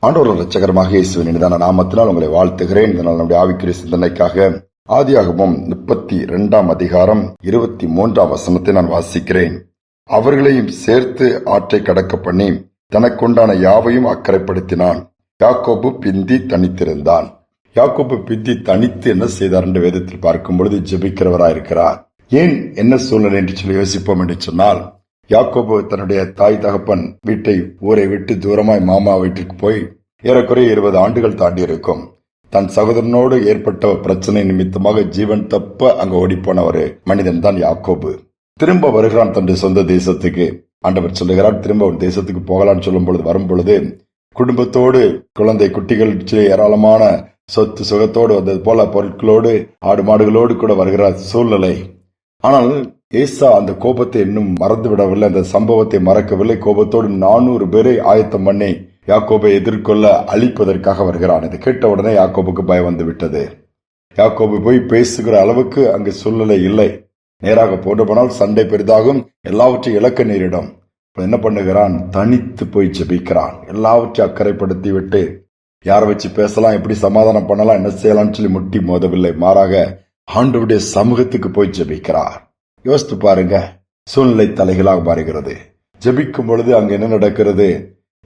ஆண்டவர் இரட்சகரமாக இயேசுவின் இனிதான நாமத்தினால் உங்களை வாழ்த்துகிறேன். இதனால் நம்முடைய ஆவிக்குரிய சிந்தனைக்காக ஆதியாகமம் 32 அதிகாரம் 23 வசனத்தை நான் வாசிக்கிறேன். அவர்களையும் சேர்த்து ஆற்றை கடக்க பண்ணி தனக்குண்டான யாவையும் அக்கறைப்படுத்தினான். யாக்கோபு பிந்தி தனித்திருந்தான். யாக்கோபு பிந்தி தனித்து என்ன செய்தார் என்று வேதத்தில் பார்க்கும் பொழுது ஜெபிக்கிறவராயிருக்கிறார். ஏன் என்ன சூழ்நிலை என்று சொல்லி யோசிப்போம் என்று சொன்னால், யாக்கோபு தன்னுடைய தாய் தகப்பன் வீட்டை ஊரை விட்டு தூரமாய் மாமா வீட்டுக்கு போய் ஏறக்குறைய 20 ஆண்டுகள் தாண்டி இருக்கும். தன் சகோதரனோடு ஏற்பட்ட பிரச்சனை நிமித்தமாக ஜீவன் தப்ப அங்க ஓடிப்போன ஒரு மனிதன் தான் யாக்கோபு. திரும்ப வருகிறான் தன்னுடைய சொந்த தேசத்துக்கு. ஆண்டவர் சொல்லுகிறார், திரும்ப ஒரு தேசத்துக்கு போகலான்னு சொல்லும் பொழுது வரும் பொழுது குடும்பத்தோடு குழந்தை குட்டிகள் ஏராளமான சொத்து சுகத்தோடு வந்தது போல பொருட்களோடு ஆடு மாடுகளோடு கூட வருகிற சூழ்நிலை. ஆனால் ஏசா அந்த கோபத்தை இன்னும் மறந்து விடவில்லை, அந்த சம்பவத்தை மறக்கவில்லை. கோபத்தோடு 400 பேரை ஆயத்தம் பண்ணி யாக்கோபை எதிர்கொள்ள அழிப்பதற்காக வருகிறான். இதை கேட்ட உடனே யாக்கோபுக்கு பயம் வந்து விட்டது. யாக்கோபு போய் பேசுகிற அளவுக்கு அங்கு சூழ்நிலை இல்லை. நேராக போனால் சண்டை பெரிதாகும், எல்லாவற்றையும் இழக்க நேரிடும். என்ன பண்ணுகிறான்? தனித்து போய் ஜெபிக்கிறான். எல்லாவற்றையும் அக்கறைப்படுத்தி விட்டு யாரை வச்சு பேசலாம், எப்படி சமாதானம் பண்ணலாம், என்ன செய்யலாம்னு சொல்லி முட்டி மோதவில்லை. மாறாக ஆண்டவருடைய சமூகத்துக்கு போய் ஜெபிக்கிறார். யோசித்து பாருங்க, சூழ்நிலை தலைகளாக மாறுகிறது. ஜெபிக்கும் பொழுது அங்க என்ன நடக்கிறது?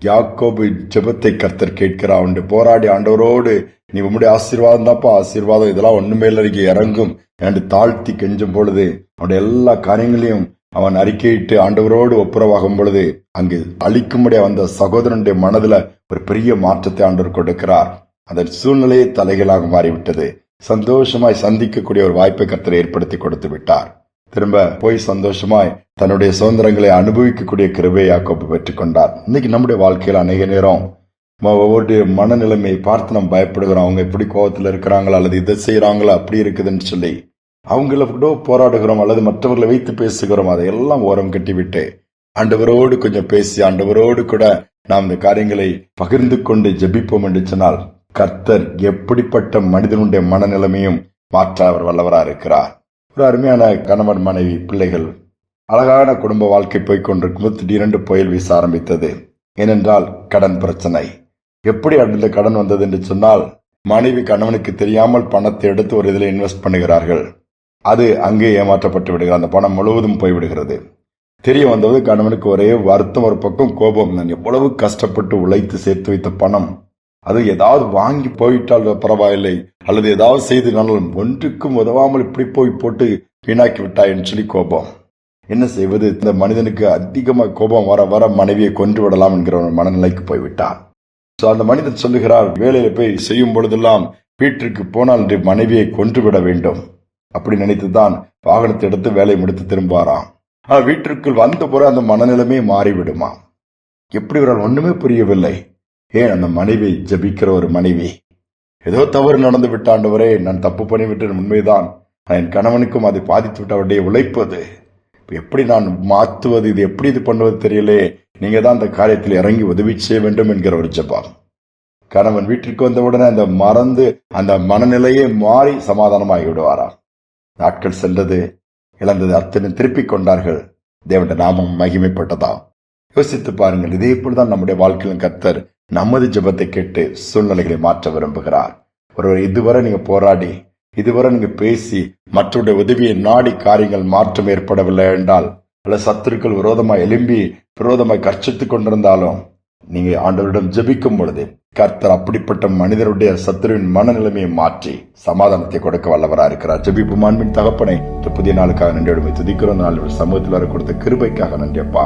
யாக்கோபு ஜெபத்தை கர்த்தர் கேட்கிறார். அவன் போராடி ஆண்டவரோடு, நீ உம்முடைய ஆசீர்வாதம் தான்ப்பா, ஆசீர்வாதம் இதெல்லாம் ஒண்ணுமே இல்லை இறங்கும் என்று தாழ்த்தி கெஞ்சும் பொழுது அவனுடைய எல்லா காரியங்களையும் அவன் அறிக்கையிட்டு ஆண்டவரோடு ஒப்புரவாகும் பொழுது அங்கு அழிக்கும்படியா வந்த சகோதரனுடைய மனதுல ஒரு பெரிய மாற்றத்தை ஆண்டவர் கொடுக்கிறார். அந்த சூழ்நிலையை தலைகளாக மாறிவிட்டது. சந்தோஷமாய் சந்திக்கக்கூடிய ஒரு வாய்ப்பை கர்த்தர் ஏற்படுத்தி கொடுத்து விட்டார். திரும்ப போய் சந்தோஷமாய் தன்னுடைய சுதந்திரங்களை அனுபவிக்கக்கூடிய கிருபையை யாக்கோபு பெற்றுக் கொண்டார். இன்னைக்கு நம்முடைய வாழ்க்கையில அநேக நேரம் ஒவ்வொரு மனநிலைமையை பார்த்து நம்ம பயப்படுகிறோம். அவங்க எப்படி கோபத்துல இருக்கிறாங்களா, அல்லது இதை செய்யறாங்களா, அப்படி இருக்குதுன்னு சொல்லி அவங்களோட போராடுகிறோம், அல்லது மற்றவர்களை வைத்து பேசுகிறோம். அதையெல்லாம் ஓரம் கட்டிவிட்டு ஆண்டவரோடு கொஞ்சம் பேசி ஆண்டவரோடு கூட நாம் இந்த காரியங்களை பகிர்ந்து கொண்டு ஜெபிப்போம் என்று சொன்னால் கர்த்தர் எப்படிப்பட்ட மனிதனுடைய மனநிலைமையும் மாற்ற அவர் வல்லவரா இருக்கிறார். ஒரு அருமையான கணவன் மனைவி பிள்ளைகள் அழகான குடும்ப வாழ்க்கை போய்கொண்டிருக்கும் திடீரென்று புயல் வீச ஆரம்பித்தது. ஏனென்றால் கடன் பிரச்சனை. எப்படி அந்த கடன் வந்தது என்று சொன்னால், மனைவி கணவனுக்கு தெரியாமல் பணத்தை எடுத்து ஒரு இதில் இன்வெஸ்ட் பண்ணுகிறார்கள். அது அங்கே ஏமாற்றப்பட்டு விடுகிறது. அந்த பணம் முழுவதும் போய்விடுகிறது. தெரிய வந்தது கணவனுக்கு ஒரே வருத்தம், ஒரு பக்கம் கோபம். நான் எவ்வளவு கஷ்டப்பட்டு உழைத்து சேர்த்து வைத்த பணம், அது ஏதாவது வாங்கி போயிட்டால் பரவாயில்லை, அல்லது ஏதாவது செய்து நானும் ஒன்றுக்கும் உதவாமல் இப்படி போட்டு வீணாக்கி விட்டாயின்னு சொல்லி கோபம். என்ன செய்வது? இந்த மனிதனுக்கு அதிகமாக கோபம் வர வர மனைவியை கொன்று விடலாம் என்கிற ஒரு மனநிலைக்கு போய்விட்டான். அந்த மனிதன் சொல்லுகிறார், வேலையில போய் செய்யும் பொழுதெல்லாம் வீட்டிற்கு போனால் மனைவியை கொன்று விட வேண்டும் அப்படி நினைத்துதான் வாகனத்தை எடுத்து வேலையை முடித்து திரும்புவாராம். ஆனால் வீட்டிற்குள் வந்த பிறகு அந்த மனநிலைமை மாறிவிடுமா? எப்படி ஒரு ஒண்ணுமே புரியவில்லை. ஏன் அந்த மனைவி ஜெபிக்கிற ஒரு மனைவி, ஏதோ தவறு நடந்து விட்டாண்டவரே, நான் தப்பு பண்ணிவிட்டேன், உண்மைதான், என் கணவனுக்கும் அதை பாதித்து விட்ட அவருடைய உழைப்பது எப்படி நான் மாற்றுவது, இது எப்படி இது பண்ணுவது தெரியலே, நீங்க தான் அந்த காரியத்தில் இறங்கி உதவி செய்ய வேண்டும் என்கிற ஒரு ஜெபம். கணவன் வீட்டிற்கு வந்தவுடனே அந்த மறந்து அந்த மனநிலையே மாறி சமாதானமாகி விடுவாராம். நாட்கள் சென்றது, இழந்தது அத்தனை திருப்பிக் கொண்டார்கள். தேவனுடைய நாமம் மகிமைப்பட்டதா? யோசித்து பாருங்கள். இதே போலதான் நம்முடைய வாழ்க்கையிலும் கர்த்தர் நமது ஜெபத்தை கேட்டு சூழ்நிலைகளை மாற்ற விரும்புகிறார். ஒருவர் இதுவரை நீங்க போராடி, இதுவரை நீங்க பேசி மற்றவருடைய உதவியை நாடி காரியங்கள் மாற்றம் ஏற்படவில்லை என்றால், அல்ல சத்துருக்கள் விரோதமாய் எழும்பி விரோதமாய் கர்ச்சித்துக் கொண்டிருந்தாலும், நீங்க ஆண்டவரிடம் ஜெபிக்கும் பொழுது கர்த்தர் அப்படிப்பட்ட மனிதருடைய சத்துருவின் மனநிலைமையை மாற்றி சமாதானத்தை கொடுக்க வல்லவரா இருக்கிறார். ஜெபிப்பு மாண்பின் தகப்பனை புதிய நாளுக்காக நன்றியோடு துதிக்கிறோம். நாள் சமூகத்தில் வர கொடுத்த கிருபைக்காக நன்றியப்பா.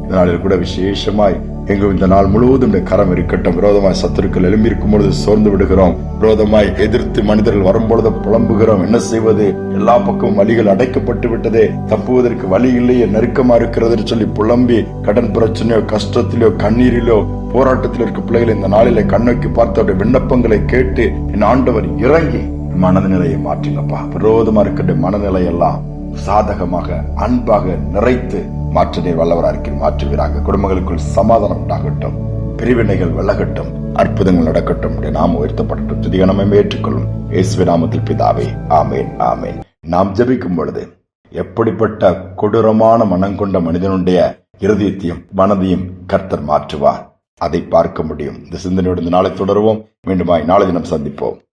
இந்த நாளில் கூட விசேஷமாய் எங்கும் இந்த நாள் முழுவதும் கரம் இருக்கட்டும். விரோதமாய் சத்துருக்கள் எழும்பி இருக்கும் பொழுது சோர்ந்து விடுகிறோம். விரோதமாய் எதிர்த்து மனிதர்கள் வரும்பொழுது புலம்புகிறோம். என்ன செய்வது? எல்லா பக்கமும் வழிகள் அடைக்கப்பட்டு விட்டதே, தப்புவதற்கு வழி இல்லையே, நெருக்கமா இருக்கிறது சொல்லி புலம்பி கடன் பிரச்சனையோ கஷ்டத்திலோ கண்ணீரிலோ போராட்டத்தில் இருக்க பிள்ளைகளை இந்த நாளில கண்ணோக்கி பார்த்த விண்ணப்பங்களை கேட்டு என் ஆண்டவர் இறங்கி மனநிலையை மாற்றுங்கப்பா. விரோதமா இருக்கின்ற மனநிலை எல்லாம் சாதகமாக அன்பாக நிறைத்து மாற்றினை வல்லவரா இருக்கிற மாற்றுவீராக. குடும்பங்களுக்குள் சமாதானம் உண்டாகட்டும், பிரிவினைகள் விலகட்டும், அற்புதங்கள் நடக்கட்டும். நாம் உயர்த்தப்படட்டும். துதிகனமே ஏற்றுக்கொள்ளும் இயேசுவின் நாமத்தில் பிதாவே, ஆமேன் ஆமேன். நாம் ஜெபிக்கும் பொழுது எப்படிப்பட்ட கொடூரமான மனம் கொண்ட மனிதனுடைய இருதயத்தையும் மனதையும் கர்த்தர் மாற்றுவார். அதை பார்க்க முடியும். இந்த சிந்தனையோடு இந்த நாளை தொடருவோம். மீண்டுமாய் நாளை தினம் சந்திப்போம்.